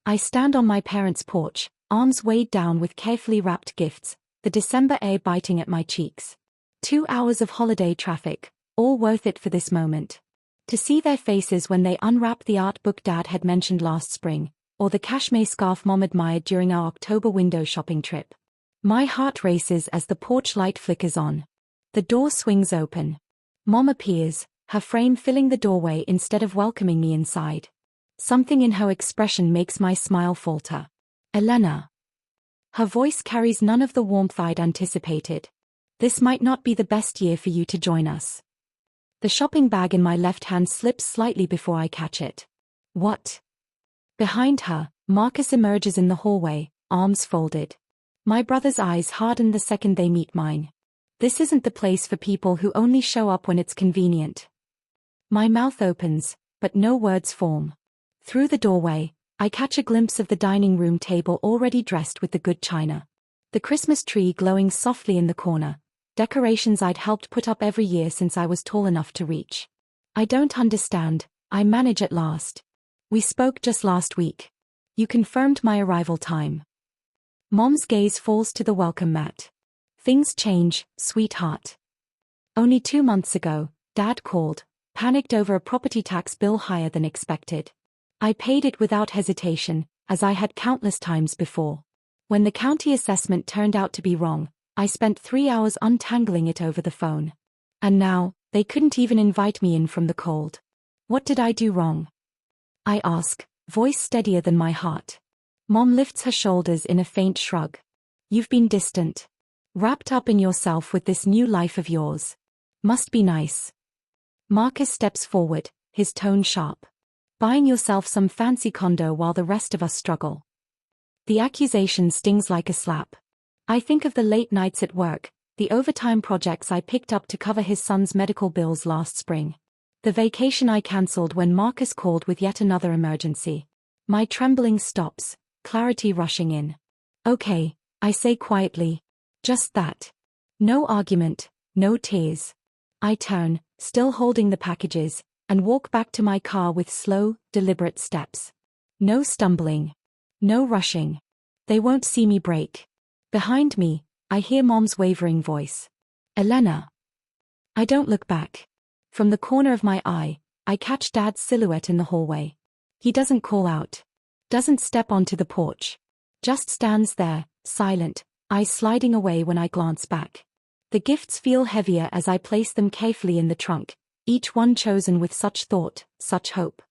I stand on my parents' porch, arms weighed down with carefully wrapped gifts, the December air biting at my cheeks. 2 hours of holiday traffic, all worth it for this moment. To see their faces when they unwrap the art book Dad had mentioned last spring, or the cashmere scarf Mom admired during our October window shopping trip. My heart races as the porch light flickers on. The door swings open. Mom appears, her frame filling the doorway instead of welcoming me inside. Something in her expression makes my smile falter. Elena. Her voice carries none of the warmth I'd anticipated. This might not be the best year for you to join us. The shopping bag in my left hand slips slightly before I catch it. What? Behind her, Marcus emerges in the hallway, arms folded. My brother's eyes harden the second they meet mine. This isn't the place for people who only show up when it's convenient. My mouth opens, but no words form. Through the doorway, I catch a glimpse of the dining room table already dressed with the good china. The Christmas tree glowing softly in the corner, decorations I'd helped put up every year since I was tall enough to reach. I don't understand, I manage at last. We spoke just last week. You confirmed my arrival time. Mom's gaze falls to the welcome mat. Things change, sweetheart. Only 2 months ago, Dad called, panicked over a property tax bill higher than expected. I paid it without hesitation, as I had countless times before. When the county assessment turned out to be wrong, I spent 3 hours untangling it over the phone. And now, they couldn't even invite me in from the cold. What did I do wrong? I ask, voice steadier than my heart. Mom lifts her shoulders in a faint shrug. You've been distant. Wrapped up in yourself with this new life of yours. Must be nice. Marcus steps forward, his tone sharp. Buying yourself some fancy condo while the rest of us struggle. The accusation stings like a slap. I think of the late nights at work, the overtime projects I picked up to cover his son's medical bills last spring. The vacation I cancelled when Marcus called with yet another emergency. My trembling stops, clarity rushing in. Okay, I say quietly. Just that. No argument, no tears. I turn, still holding the packages, and walk back to my car with slow, deliberate steps. No stumbling. No rushing. They won't see me break. Behind me, I hear Mom's wavering voice. Elena. I don't look back. From the corner of my eye, I catch Dad's silhouette in the hallway. He doesn't call out. Doesn't step onto the porch. Just stands there, silent, eyes sliding away when I glance back. The gifts feel heavier as I place them carefully in the trunk, each one chosen with such thought, such hope.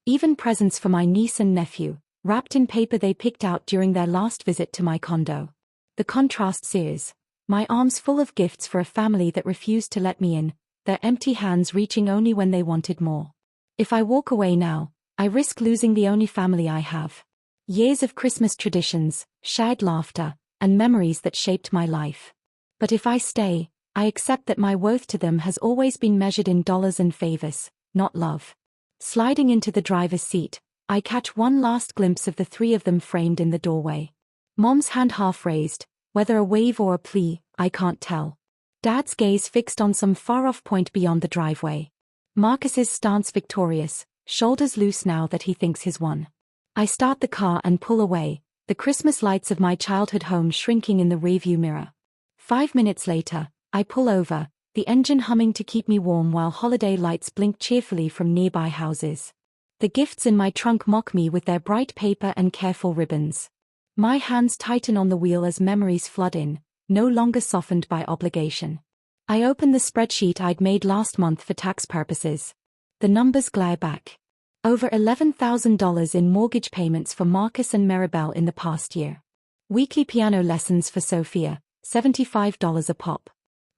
Even presents for my niece and nephew, wrapped in paper they picked out during their last visit to my condo. The contrast sears. My arms full of gifts for a family that refused to let me in, their empty hands reaching only when they wanted more. If I walk away now, I risk losing the only family I have. Years of Christmas traditions, shared laughter, and memories that shaped my life. But if I stay, I accept that my worth to them has always been measured in dollars and favors, not love. Sliding into the driver's seat, I catch one last glimpse of the three of them framed in the doorway. Mom's hand half raised, whether a wave or a plea, I can't tell. Dad's gaze fixed on some far-off point beyond the driveway. Marcus's stance victorious, shoulders loose now that he thinks he's won. I start the car and pull away, the Christmas lights of my childhood home shrinking in the rearview mirror. 5 minutes later, I pull over, the engine humming to keep me warm while holiday lights blink cheerfully from nearby houses. The gifts in my trunk mock me with their bright paper and careful ribbons. My hands tighten on the wheel as memories flood in, no longer softened by obligation. I open the spreadsheet I'd made last month for tax purposes. The numbers glare back. Over $11,000 in mortgage payments for Marcus and Maribel in the past year. Weekly piano lessons for Sophia, $75 a pop.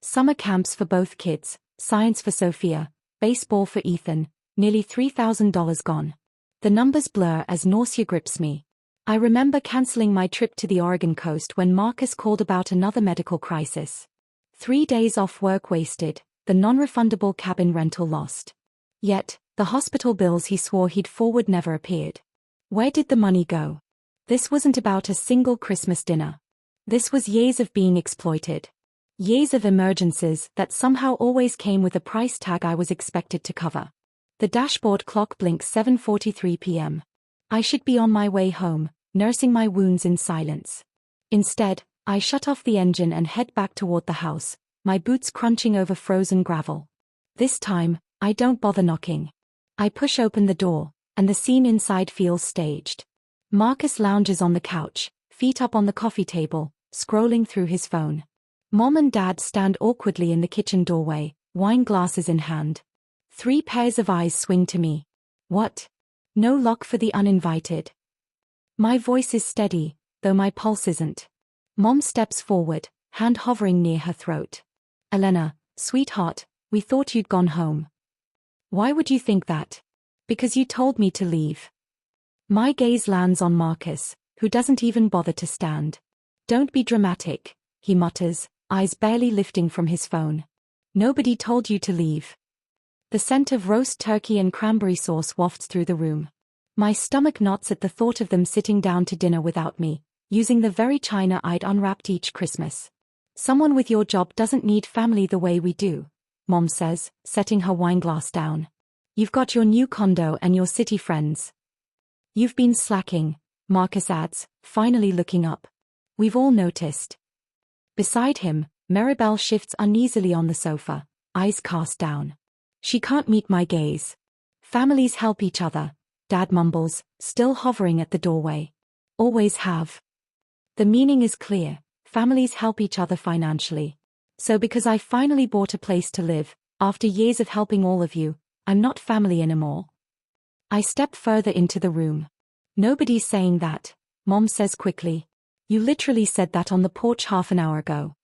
Summer camps for both kids, science for Sophia, baseball for Ethan, nearly $3,000 gone. The numbers blur as nausea grips me. I remember canceling my trip to the Oregon coast when Marcus called about another medical crisis. 3 days off work wasted, the non-refundable cabin rental lost. Yet, the hospital bills he swore he'd forward never appeared. Where did the money go? This wasn't about a single Christmas dinner. This was years of being exploited. Years of emergencies that somehow always came with a price tag I was expected to cover. The dashboard clock blinks 7:43 p.m. I should be on my way home, nursing my wounds in silence. Instead, I shut off the engine and head back toward the house, my boots crunching over frozen gravel. This time, I don't bother knocking. I push open the door, and the scene inside feels staged. Marcus lounges on the couch, feet up on the coffee table, scrolling through his phone. Mom and Dad stand awkwardly in the kitchen doorway, wine glasses in hand. 3 pairs of eyes swing to me. What? No lock for the uninvited. My voice is steady, though my pulse isn't. Mom steps forward, hand hovering near her throat. Elena, sweetheart, we thought you'd gone home. Why would you think that? Because you told me to leave. My gaze lands on Marcus, who doesn't even bother to stand. Don't be dramatic, he mutters, eyes barely lifting from his phone. Nobody told you to leave. The scent of roast turkey and cranberry sauce wafts through the room. My stomach knots at the thought of them sitting down to dinner without me, using the very china I'd unwrapped each Christmas. Someone with your job doesn't need family the way we do, Mom says, setting her wineglass down. You've got your new condo and your city friends. You've been slacking, Marcus adds, finally looking up. We've all noticed. Beside him, Maribel shifts uneasily on the sofa, eyes cast down. She can't meet my gaze. Families help each other, Dad mumbles, still hovering at the doorway. Always have. The meaning is clear, families help each other financially. So because I finally bought a place to live, after years of helping all of you, I'm not family anymore. I step further into the room. Nobody's saying that, Mom says quickly. You literally said that on the porch half an hour ago.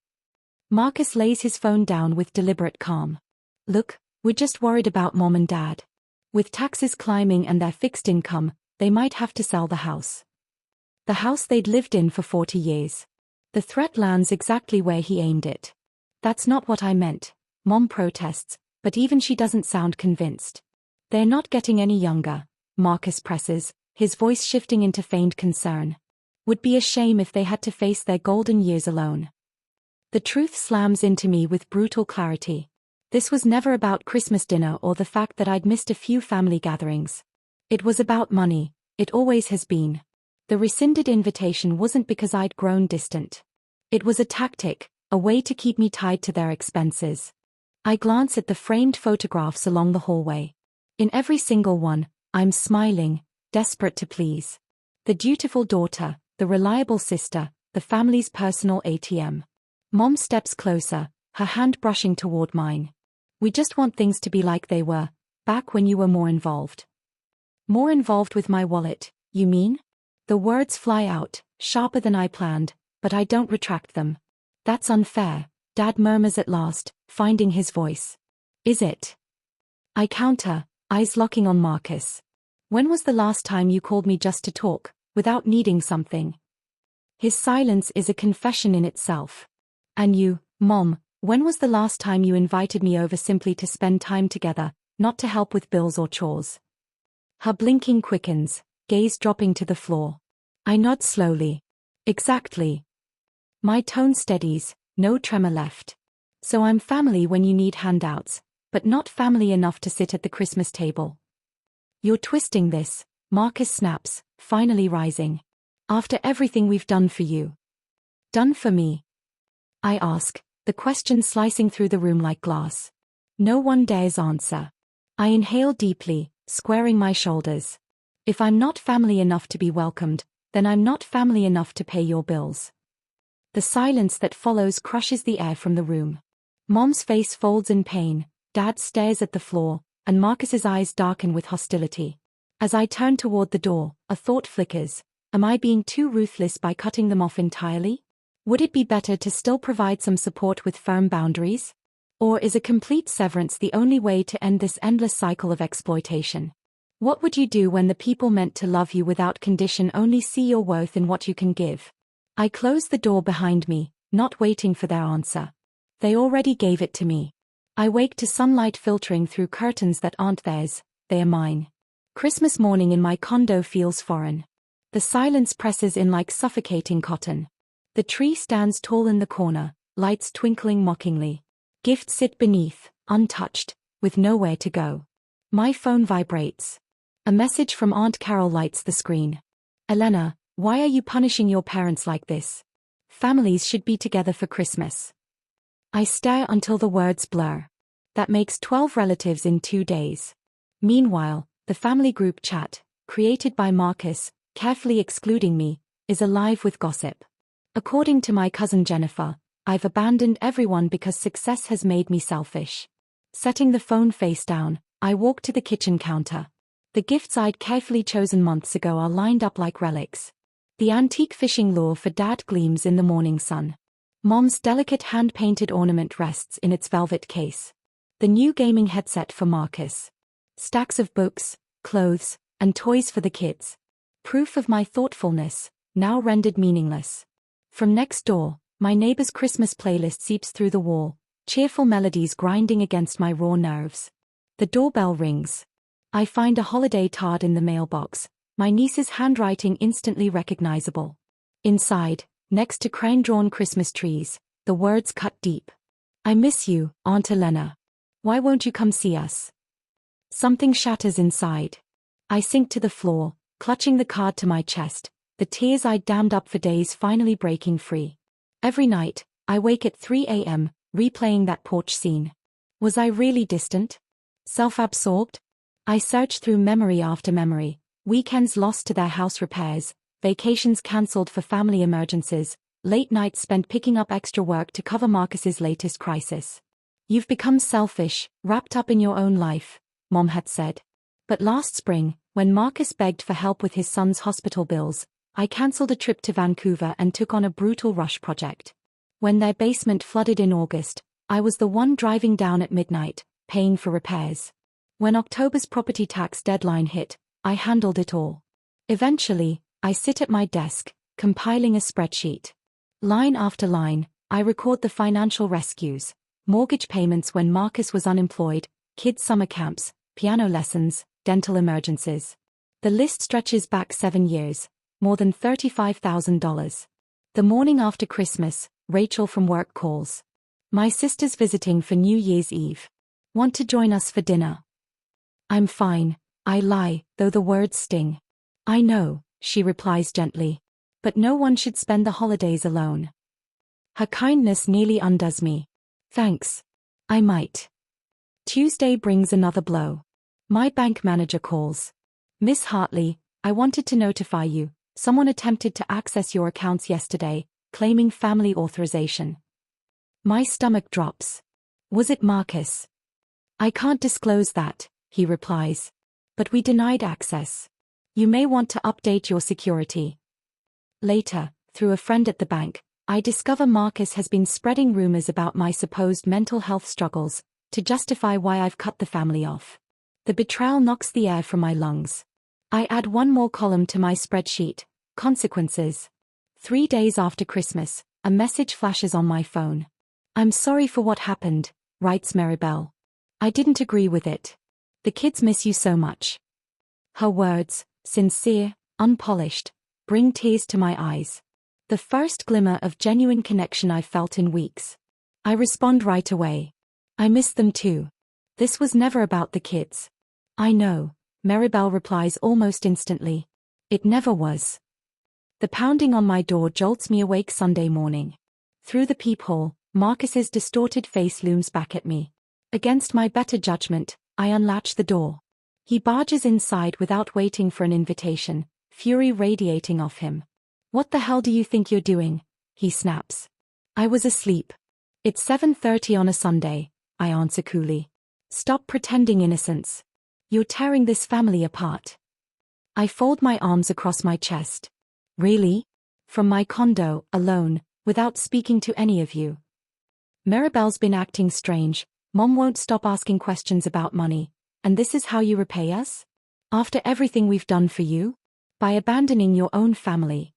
Marcus lays his phone down with deliberate calm. Look, we're just worried about Mom and Dad. With taxes climbing and their fixed income, they might have to sell the house. The house they'd lived in for 40 years. The threat lands exactly where he aimed it. That's not what I meant, Mom protests, but even she doesn't sound convinced. They're not getting any younger, Marcus presses, his voice shifting into feigned concern. Would be a shame if they had to face their golden years alone. The truth slams into me with brutal clarity. This was never about Christmas dinner or the fact that I'd missed a few family gatherings. It was about money, it always has been. The rescinded invitation wasn't because I'd grown distant. It was a tactic, a way to keep me tied to their expenses. I glance at the framed photographs along the hallway. In every single one, I'm smiling, desperate to please. The dutiful daughter, the reliable sister, the family's personal ATM. Mom steps closer, her hand brushing toward mine. We just want things to be like they were, back when you were more involved. More involved with my wallet, you mean? The words fly out, sharper than I planned, but I don't retract them. That's unfair, Dad murmurs at last, finding his voice. Is it? I counter, eyes locking on Marcus. When was the last time you called me just to talk, without needing something? His silence is a confession in itself. And you, Mom, when was the last time you invited me over simply to spend time together, not to help with bills or chores? Her blinking quickens, gaze dropping to the floor. I nod slowly. Exactly. My tone steadies, no tremor left. So I'm family when you need handouts, but not family enough to sit at the Christmas table. You're twisting this, Marcus snaps, finally rising. After everything we've done for you. Done for me? I ask, the question slicing through the room like glass. No one dares answer. I inhale deeply, squaring my shoulders. If I'm not family enough to be welcomed, then I'm not family enough to pay your bills. The silence that follows crushes the air from the room. Mom's face folds in pain, Dad stares at the floor, and Marcus's eyes darken with hostility. As I turn toward the door, a thought flickers. Am I being too ruthless by cutting them off entirely? Would it be better to still provide some support with firm boundaries? Or is a complete severance the only way to end this endless cycle of exploitation? What would you do when the people meant to love you without condition only see your worth in what you can give? I close the door behind me, not waiting for their answer. They already gave it to me. I wake to sunlight filtering through curtains that aren't theirs, they are mine. Christmas morning in my condo feels foreign. The silence presses in like suffocating cotton. The tree stands tall in the corner, lights twinkling mockingly. Gifts sit beneath, untouched, with nowhere to go. My phone vibrates. A message from Aunt Carol lights the screen. Elena, why are you punishing your parents like this? Families should be together for Christmas. I stare until the words blur. That makes 12 relatives in 2 days. Meanwhile, the family group chat, created by Marcus, carefully excluding me, is alive with gossip. According to my cousin Jennifer, I've abandoned everyone because success has made me selfish. Setting the phone face down, I walk to the kitchen counter. The gifts I'd carefully chosen months ago are lined up like relics. The antique fishing lure for Dad gleams in the morning sun. Mom's delicate hand-painted ornament rests in its velvet case. The new gaming headset for Marcus. Stacks of books, clothes, and toys for the kids. Proof of my thoughtfulness, now rendered meaningless. From next door, my neighbor's Christmas playlist seeps through the wall, cheerful melodies grinding against my raw nerves. The doorbell rings. I find a holiday card in the mailbox, my niece's handwriting instantly recognizable. Inside, next to crane-drawn Christmas trees, the words cut deep. I miss you, Aunt Elena. Why won't you come see us? Something shatters inside. I sink to the floor, clutching the card to my chest, the tears I'd dammed up for days finally breaking free. Every night, I wake at 3 a.m., replaying that porch scene. Was I really distant? Self-absorbed? I search through memory after memory, weekends lost to their house repairs, vacations cancelled for family emergencies, late nights spent picking up extra work to cover Marcus's latest crisis. You've become selfish, wrapped up in your own life, Mom had said. But last spring, when Marcus begged for help with his son's hospital bills, I cancelled a trip to Vancouver and took on a brutal rush project. When their basement flooded in August, I was the one driving down at midnight, paying for repairs. When October's property tax deadline hit, I handled it all. Eventually, I sit at my desk, compiling a spreadsheet. Line after line, I record the financial rescues, mortgage payments when Marcus was unemployed, kids' summer camps, piano lessons, dental emergencies. The list stretches back 7 years, more than $35,000. The morning after Christmas, Rachel from work calls. My sister's visiting for New Year's Eve. Want to join us for dinner? I'm fine, I lie, though the words sting. I know, she replies gently. But no one should spend the holidays alone. Her kindness nearly undoes me. Thanks. I might. Tuesday brings another blow. My bank manager calls. Miss Hartley, I wanted to notify you, someone attempted to access your accounts yesterday, claiming family authorization. My stomach drops. Was it Marcus? I can't disclose that, he replies. But we denied access. You may want to update your security. Later, through a friend at the bank, I discover Marcus has been spreading rumors about my supposed mental health struggles, to justify why I've cut the family off. The betrayal knocks the air from my lungs. I add one more column to my spreadsheet, consequences. 3 days after Christmas, a message flashes on my phone. I'm sorry for what happened, writes Maribel. I didn't agree with it. The kids miss you so much. Her words, sincere, unpolished, bring tears to my eyes. The first glimmer of genuine connection I've felt in weeks. I respond right away. I miss them too. This was never about the kids. I know, Maribel replies almost instantly. It never was. The pounding on my door jolts me awake Sunday morning. Through the peephole, Marcus's distorted face looms back at me. Against my better judgment, I unlatch the door. He barges inside without waiting for an invitation, fury radiating off him. What the hell do you think you're doing? He snaps. I was asleep. It's 7:30 on a Sunday, I answer coolly. Stop pretending innocence. You're tearing this family apart. I fold my arms across my chest. Really? From my condo, alone, without speaking to any of you. Maribel's been acting strange. Mom won't stop asking questions about money. And this is how you repay us? After everything we've done for you? By abandoning your own family.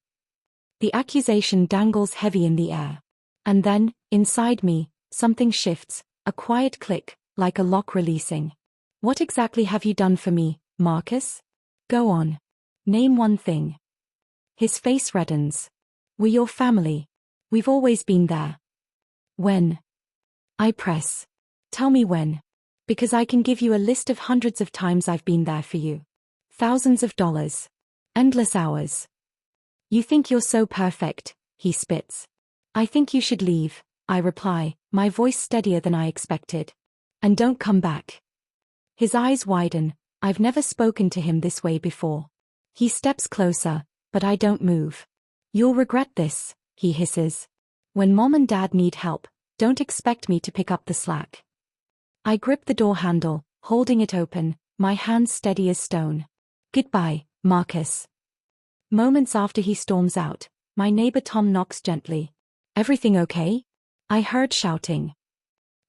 The accusation dangles heavy in the air. And then, inside me, something shifts, a quiet click, like a lock releasing. What exactly have you done for me, Marcus? Go on. Name one thing. His face reddens. We're your family. We've always been there. When? I press. Tell me when. Because I can give you a list of hundreds of times I've been there for you. Thousands of dollars. Endless hours. You think you're so perfect, he spits. I think you should leave, I reply, my voice steadier than I expected. And don't come back. His eyes widen. I've never spoken to him this way before. He steps closer, but I don't move. You'll regret this, he hisses. When mom and dad need help, don't expect me to pick up the slack. I grip the door handle, holding it open, my hands steady as stone. Goodbye, Marcus. Moments after he storms out, my neighbor Tom knocks gently. Everything okay? I heard shouting.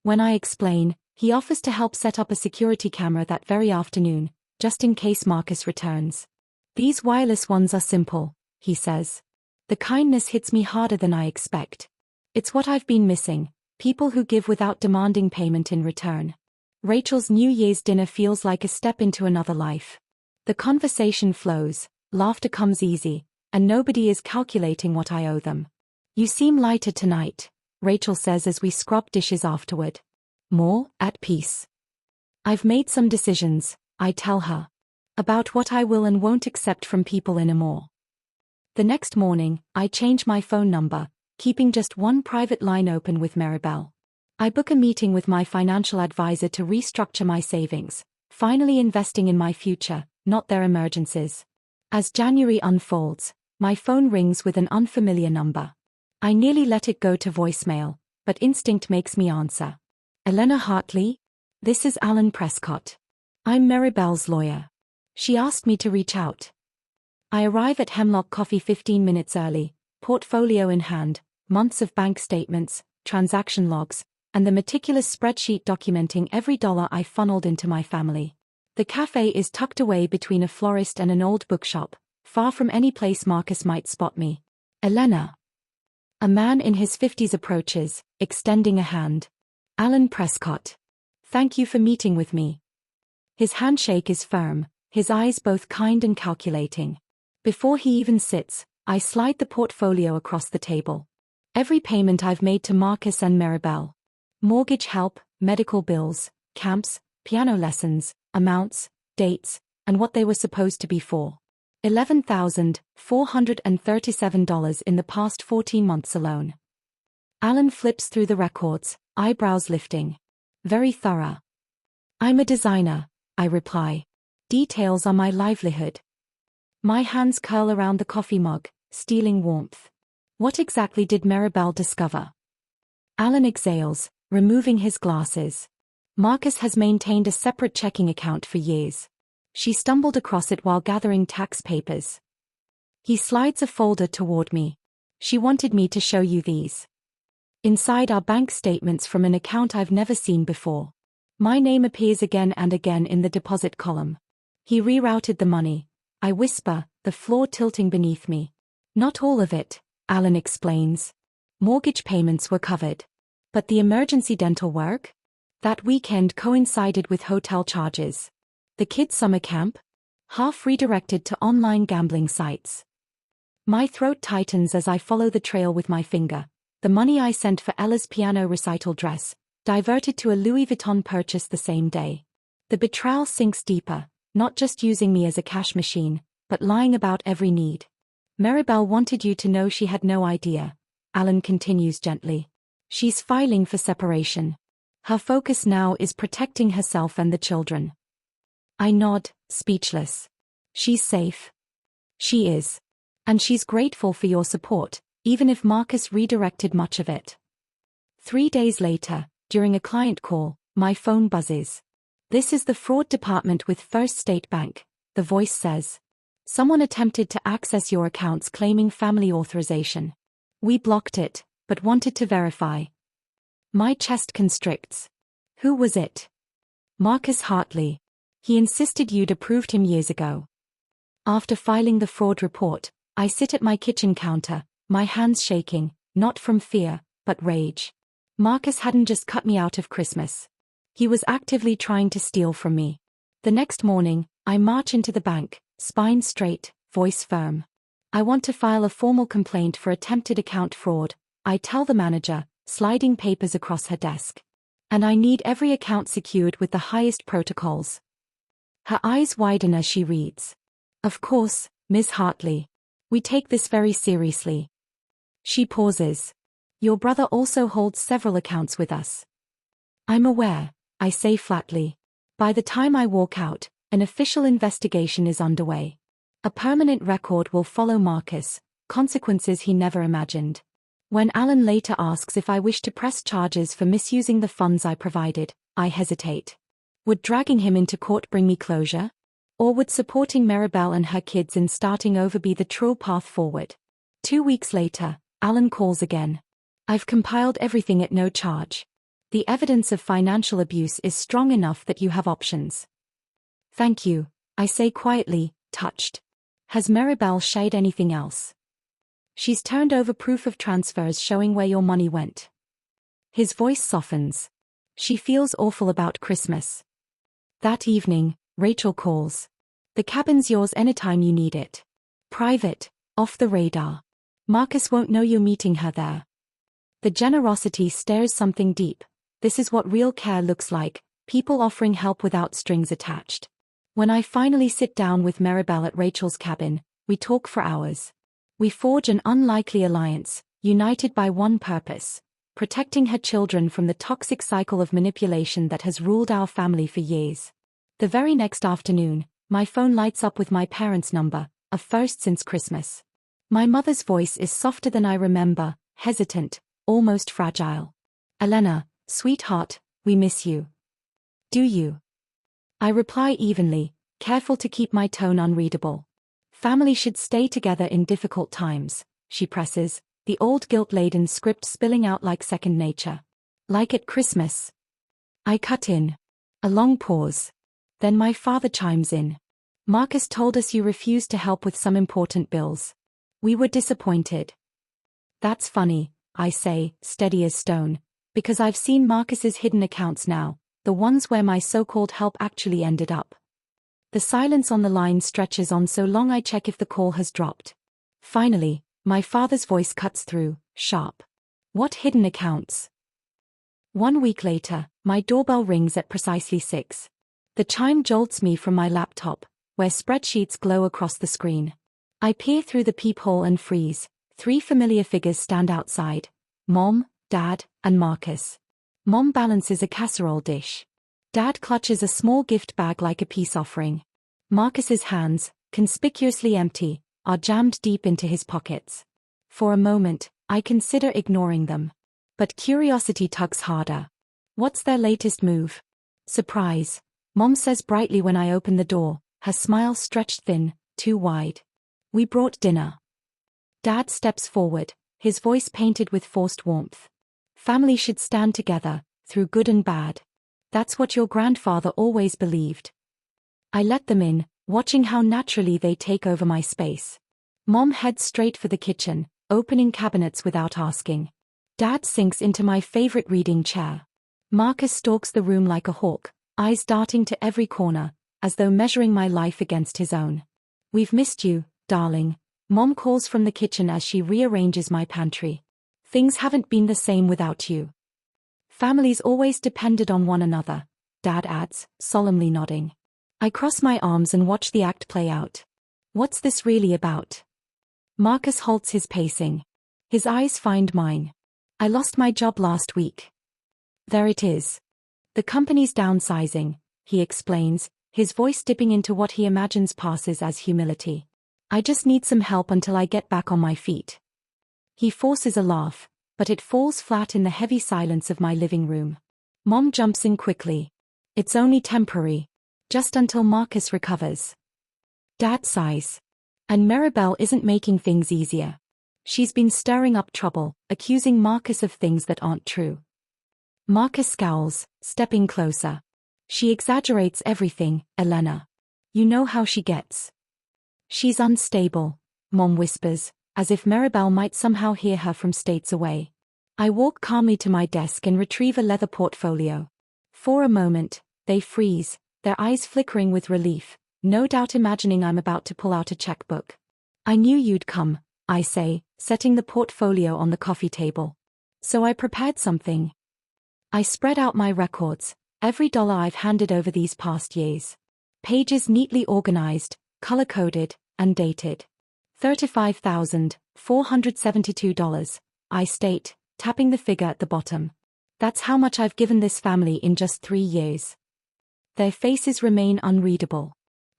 When I explain, he offers to help set up a security camera that very afternoon, just in case Marcus returns. These wireless ones are simple, he says. The kindness hits me harder than I expect. It's what I've been missing, people who give without demanding payment in return. Rachel's New Year's dinner feels like a step into another life. The conversation flows, laughter comes easy, and nobody is calculating what I owe them. You seem lighter tonight, Rachel says as we scrub dishes afterward. More at peace. I've made some decisions, I tell her. About what I will and won't accept from people anymore. The next morning, I change my phone number, keeping just one private line open with Maribel. I book a meeting with my financial advisor to restructure my savings, finally investing in my future, not their emergencies. As January unfolds, my phone rings with an unfamiliar number. I nearly let it go to voicemail, but instinct makes me answer. Elena Hartley? This is Alan Prescott. I'm Maribel's lawyer. She asked me to reach out. I arrive at Hemlock Coffee 15 minutes early, portfolio in hand, months of bank statements, transaction logs, and the meticulous spreadsheet documenting every dollar I funneled into my family. The cafe is tucked away between a florist and an old bookshop, far from any place Marcus might spot me. Elena. A man in his 50s approaches, extending a hand. Alan Prescott. Thank you for meeting with me. His handshake is firm, his eyes both kind and calculating. Before he even sits, I slide the portfolio across the table. Every payment I've made to Marcus and Maribel. Mortgage help, medical bills, camps, piano lessons, amounts, dates, and what they were supposed to be for. $11,437 in the past 14 months alone. Alan flips through the records, eyebrows lifting. Very thorough. I'm a designer, I reply. Details are my livelihood. My hands curl around the coffee mug, stealing warmth. What exactly did Maribel discover? Alan exhales, removing his glasses. Marcus has maintained a separate checking account for years. She stumbled across it while gathering tax papers. He slides a folder toward me. She wanted me to show you these. Inside are bank statements from an account I've never seen before. My name appears again and again in the deposit column. He rerouted the money. I whisper, the floor tilting beneath me. Not all of it, Alan explains. Mortgage payments were covered. But the emergency dental work? That weekend coincided with hotel charges. The kids' summer camp? Half redirected to online gambling sites. My throat tightens as I follow the trail with my finger. The money I sent for Ella's piano recital dress, diverted to a Louis Vuitton purchase the same day. The betrayal sinks deeper, not just using me as a cash machine, but lying about every need. Maribel wanted you to know she had no idea, Alan continues gently. She's filing for separation. Her focus now is protecting herself and the children. I nod, speechless. She's safe. She is. And she's grateful for your support, even if Marcus redirected much of it. 3 days later, during a client call, my phone buzzes. This is the fraud department with First State Bank, the voice says. Someone attempted to access your accounts claiming family authorization. We blocked it, but wanted to verify. My chest constricts. Who was it? Marcus Hartley. He insisted you'd approved him years ago. After filing the fraud report, I sit at my kitchen counter, my hands shaking, not from fear, but rage. Marcus hadn't just cut me out of Christmas. He was actively trying to steal from me. The next morning, I march into the bank, spine straight, voice firm. I want to file a formal complaint for attempted account fraud, I tell the manager, sliding papers across her desk. And I need every account secured with the highest protocols. Her eyes widen as she reads. Of course, Ms. Hartley. We take this very seriously. She pauses. Your brother also holds several accounts with us. I'm aware, I say flatly. By the time I walk out, an official investigation is underway. A permanent record will follow Marcus, consequences he never imagined. When Alan later asks if I wish to press charges for misusing the funds I provided, I hesitate. Would dragging him into court bring me closure? Or would supporting Maribel and her kids in starting over be the true path forward? 2 weeks later, Alan calls again. I've compiled everything at no charge. The evidence of financial abuse is strong enough that you have options. Thank you, I say quietly, touched. Has Maribel shared anything else? She's turned over proof of transfers showing where your money went. His voice softens. She feels awful about Christmas. That evening, Rachel calls. The cabin's yours anytime you need it. Private, off the radar. Marcus won't know you're meeting her there. The generosity stirs something deep. This is what real care looks like, people offering help without strings attached. When I finally sit down with Maribel at Rachel's cabin, we talk for hours. We forge an unlikely alliance, united by one purpose: protecting her children from the toxic cycle of manipulation that has ruled our family for years. The very next afternoon, my phone lights up with my parents' number, a first since Christmas. My mother's voice is softer than I remember, hesitant, almost fragile. Elena, sweetheart, we miss you. Do you? I reply evenly, careful to keep my tone unreadable. Family should stay together in difficult times, she presses, the old guilt-laden script spilling out like second nature. Like at Christmas. I cut in. A long pause. Then my father chimes in. Marcus told us you refused to help with some important bills. We were disappointed. That's funny, I say, steady as stone, because I've seen Marcus's hidden accounts now, the ones where my so-called help actually ended up. The silence on the line stretches on so long I check if the call has dropped. Finally, my father's voice cuts through, sharp. What hidden accounts? 1 week later, my doorbell rings at precisely 6. The chime jolts me from my laptop, where spreadsheets glow across the screen. I peer through the peephole and freeze. 3 familiar figures stand outside. Mom, Dad, and Marcus. Mom balances a casserole dish. Dad clutches a small gift bag like a peace offering. Marcus's hands, conspicuously empty, are jammed deep into his pockets. For a moment, I consider ignoring them. But curiosity tugs harder. What's their latest move? Surprise, Mom says brightly when I open the door, her smile stretched thin, too wide. We brought dinner. Dad steps forward, his voice painted with forced warmth. Family should stand together, through good and bad. That's what your grandfather always believed. I let them in, watching how naturally they take over my space. Mom heads straight for the kitchen, opening cabinets without asking. Dad sinks into my favorite reading chair. Marcus stalks the room like a hawk, eyes darting to every corner, as though measuring my life against his own. We've missed you, darling, Mom calls from the kitchen as she rearranges my pantry. Things haven't been the same without you. Families always depended on one another, Dad adds, solemnly nodding. I cross my arms and watch the act play out. What's this really about? Marcus halts his pacing. His eyes find mine. I lost my job last week. There it is. The company's downsizing, he explains, his voice dipping into what he imagines passes as humility. I just need some help until I get back on my feet. He forces a laugh, but it falls flat in the heavy silence of my living room. Mom jumps in quickly. It's only temporary. Just until Marcus recovers. Dad sighs. And Maribel isn't making things easier. She's been stirring up trouble, accusing Marcus of things that aren't true. Marcus scowls, stepping closer. She exaggerates everything, Elena. You know how she gets. She's unstable, Mom whispers, as if Maribel might somehow hear her from states away. I walk calmly to my desk and retrieve a leather portfolio. For a moment, they freeze, their eyes flickering with relief, no doubt imagining I'm about to pull out a checkbook. I knew you'd come, I say, setting the portfolio on the coffee table. So I prepared something. I spread out my records, every dollar I've handed over these past years. Pages neatly organized, color-coded, and dated. $35,472, I state, tapping the figure at the bottom. That's how much I've given this family in just 3 years. Their faces remain unreadable.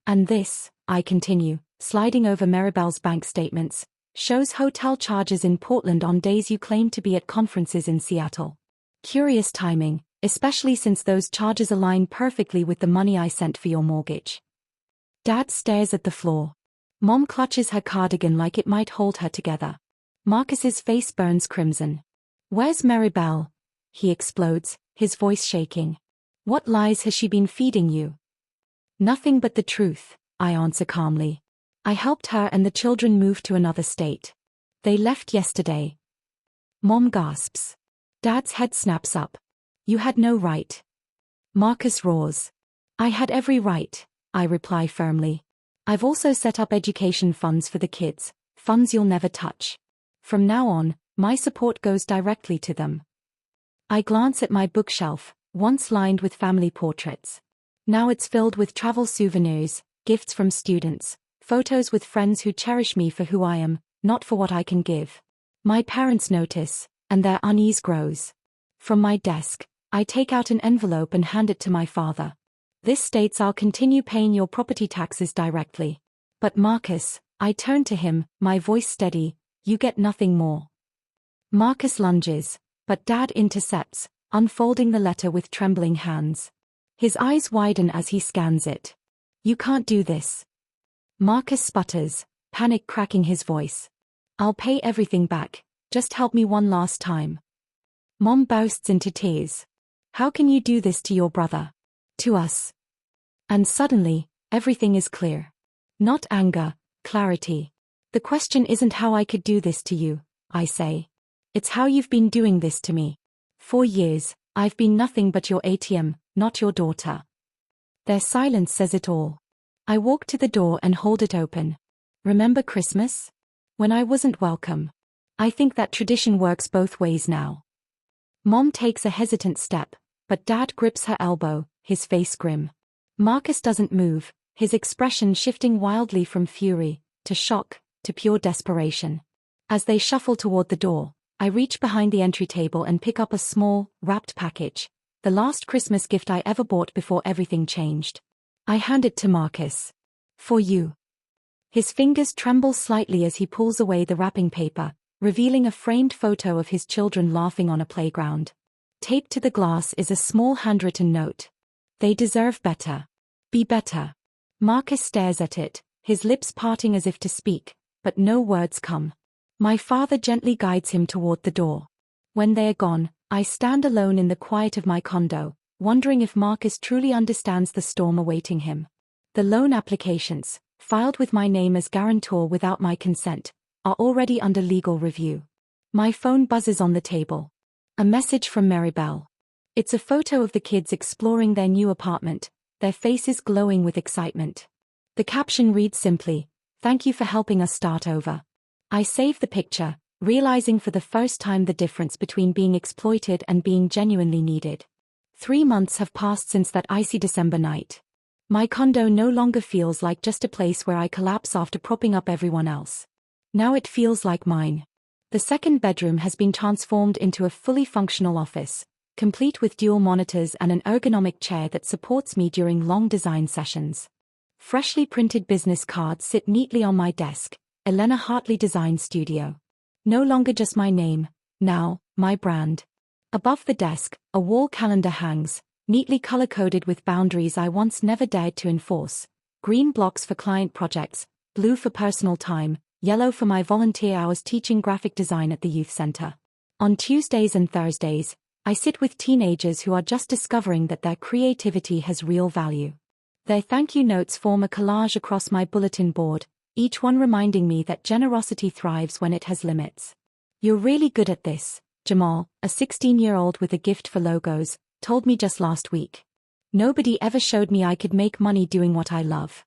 And this, I continue, sliding over Maribel's bank statements, shows hotel charges in Portland on days you claim to be at conferences in Seattle. Curious timing, especially since those charges align perfectly with the money I sent for your mortgage. Dad stares at the floor. Mom clutches her cardigan like it might hold her together. Marcus's face burns crimson. Where's Maribel? He explodes, his voice shaking. What lies has she been feeding you? Nothing but the truth, I answer calmly. I helped her and the children move to another state. They left yesterday. Mom gasps. Dad's head snaps up. You had no right. Marcus roars. I had every right, I reply firmly. I've also set up education funds for the kids, funds you'll never touch. From now on, my support goes directly to them. I glance at my bookshelf, once lined with family portraits. Now it's filled with travel souvenirs, gifts from students, photos with friends who cherish me for who I am, not for what I can give. My parents notice, and their unease grows. From my desk, I take out an envelope and hand it to my father. This states I'll continue paying your property taxes directly. But Marcus, I turn to him, my voice steady, you get nothing more. Marcus lunges, but Dad intercepts, unfolding the letter with trembling hands. His eyes widen as he scans it. You can't do this. Marcus sputters, panic cracking his voice. I'll pay everything back, just help me one last time. Mom bursts into tears. How can you do this to your brother? To us. And suddenly, everything is clear. Not anger, clarity. The question isn't how I could do this to you, I say. It's how you've been doing this to me. For years, I've been nothing but your ATM, not your daughter. Their silence says it all. I walk to the door and hold it open. Remember Christmas? When I wasn't welcome. I think that tradition works both ways now. Mom takes a hesitant step, but Dad grips her elbow, his face grim. Marcus doesn't move, his expression shifting wildly from fury, to shock, to pure desperation. As they shuffle toward the door, I reach behind the entry table and pick up a small, wrapped package, the last Christmas gift I ever bought before everything changed. I hand it to Marcus. For you. His fingers tremble slightly as he pulls away the wrapping paper, revealing a framed photo of his children laughing on a playground. Taped to the glass is a small handwritten note. They deserve better. Be better. Marcus stares at it, his lips parting as if to speak, but no words come. My father gently guides him toward the door. When they are gone, I stand alone in the quiet of my condo, wondering if Marcus truly understands the storm awaiting him. The loan applications, filed with my name as guarantor without my consent, are already under legal review. My phone buzzes on the table. A message from Maribel. It's a photo of the kids exploring their new apartment, their faces glowing with excitement. The caption reads simply, "Thank you for helping us start over." I save the picture, realizing for the first time the difference between being exploited and being genuinely needed. 3 months have passed since that icy December night. My condo no longer feels like just a place where I collapse after propping up everyone else. Now it feels like mine. The second bedroom has been transformed into a fully functional office, complete with dual monitors and an ergonomic chair that supports me during long design sessions. Freshly printed business cards sit neatly on my desk, Elena Hartley Design Studio. No longer just my name, now, my brand. Above the desk, a wall calendar hangs, neatly color-coded with boundaries I once never dared to enforce. Green blocks for client projects, blue for personal time, yellow for my volunteer hours teaching graphic design at the youth center. On Tuesdays and Thursdays, I sit with teenagers who are just discovering that their creativity has real value. Their thank you notes form a collage across my bulletin board, each one reminding me that generosity thrives when it has limits. You're really good at this, Jamal, a 16-year-old with a gift for logos, told me just last week. Nobody ever showed me I could make money doing what I love.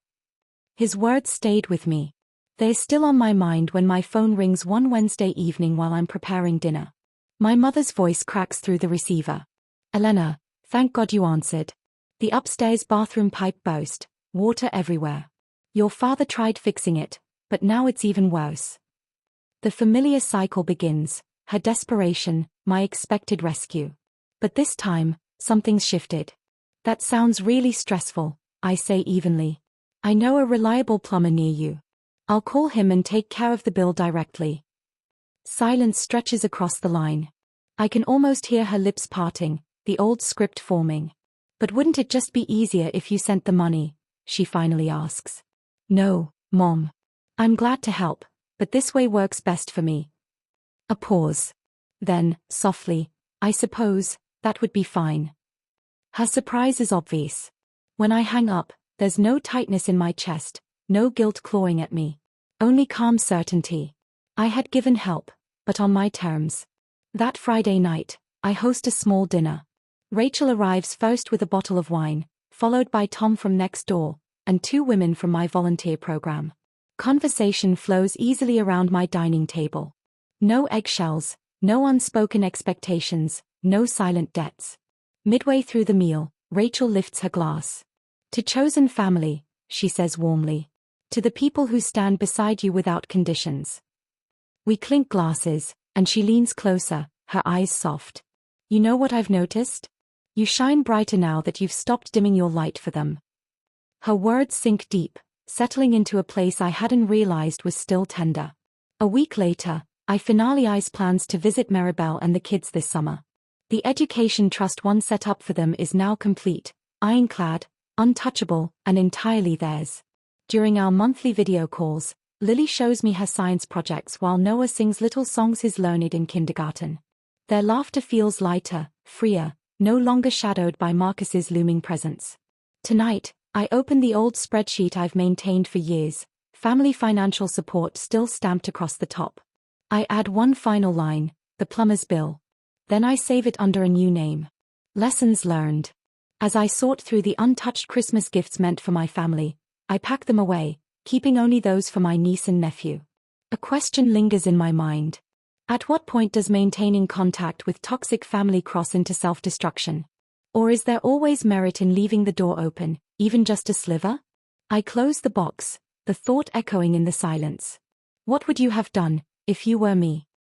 His words stayed with me. They're still on my mind when my phone rings one Wednesday evening while I'm preparing dinner. My mother's voice cracks through the receiver. Elena, thank God you answered. The upstairs bathroom pipe burst, water everywhere. Your father tried fixing it, but now it's even worse. The familiar cycle begins, her desperation, my expected rescue. But this time, something's shifted. That sounds really stressful, I say evenly. I know a reliable plumber near you. I'll call him and take care of the bill directly. Silence stretches across the line. I can almost hear her lips parting, the old script forming. But wouldn't it just be easier if you sent the money? She finally asks. No, Mom. I'm glad to help, but this way works best for me. A pause. Then, softly, I suppose, that would be fine. Her surprise is obvious. When I hang up, there's no tightness in my chest, no guilt clawing at me. Only calm certainty. I had given help, but on my terms. That Friday night, I host a small dinner. Rachel arrives first with a bottle of wine, followed by Tom from next door, and 2 women from my volunteer program. Conversation flows easily around my dining table. No eggshells, no unspoken expectations, no silent debts. Midway through the meal, Rachel lifts her glass. To chosen family, she says warmly. To the people who stand beside you without conditions. We clink glasses, and she leans closer, her eyes soft. You know what I've noticed? You shine brighter now that you've stopped dimming your light for them. Her words sink deep, settling into a place I hadn't realized was still tender. A week later, I finalize plans to visit Maribel and the kids this summer. The education trust one set up for them is now complete, ironclad, untouchable, and entirely theirs. During our monthly video calls, Lily shows me her science projects while Noah sings little songs he's learned in kindergarten. Their laughter feels lighter, freer, no longer shadowed by Marcus's looming presence. Tonight, I open the old spreadsheet I've maintained for years, family financial support still stamped across the top. I add one final line, the plumber's bill. Then I save it under a new name. Lessons learned. As I sort through the untouched Christmas gifts meant for my family, I pack them away, keeping only those for my niece and nephew. A question lingers in my mind. At what point does maintaining contact with toxic family cross into self-destruction? Or is there always merit in leaving the door open, even just a sliver? I close the box, the thought echoing in the silence. What would you have done, if you were me?